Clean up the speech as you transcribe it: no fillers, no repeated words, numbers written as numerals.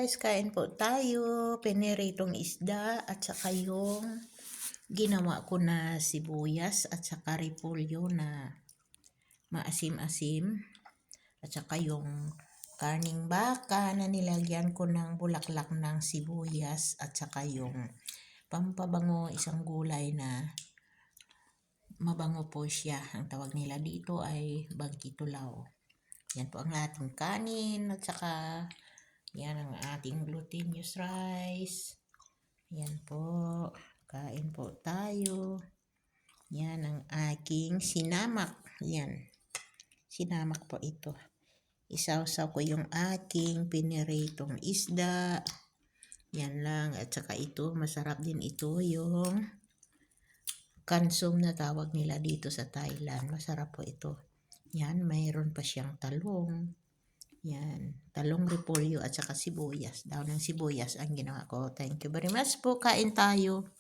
guys, kain po tayo. Piniritong isda at saka yung ginawa ko na sibuyas at saka repolyo na maasim-asim. At saka yung karning baka na nilagyan ko ng bulaklak ng sibuyas at saka yung pampabango, isang gulay na mabango po siya. Ang tawag nila dito ay bagkitulaw. Yan po ang ating kanin at saka yan ang ating glutinous rice. Yan po. Kain po tayo. Yan ang aking sinamak. Yan. Sinamak po ito. Isawsaw ko yung aking piniritong isda. Yan lang. At saka ito, masarap din ito yung kansum na tawag nila dito sa Thailand. Masarap po ito. Yan, mayroon pa siyang talong. Yan, talong, repolyo at saka sibuyas. Daw ng sibuyas ang ginawa ko. Thank you very much po. Kain tayo.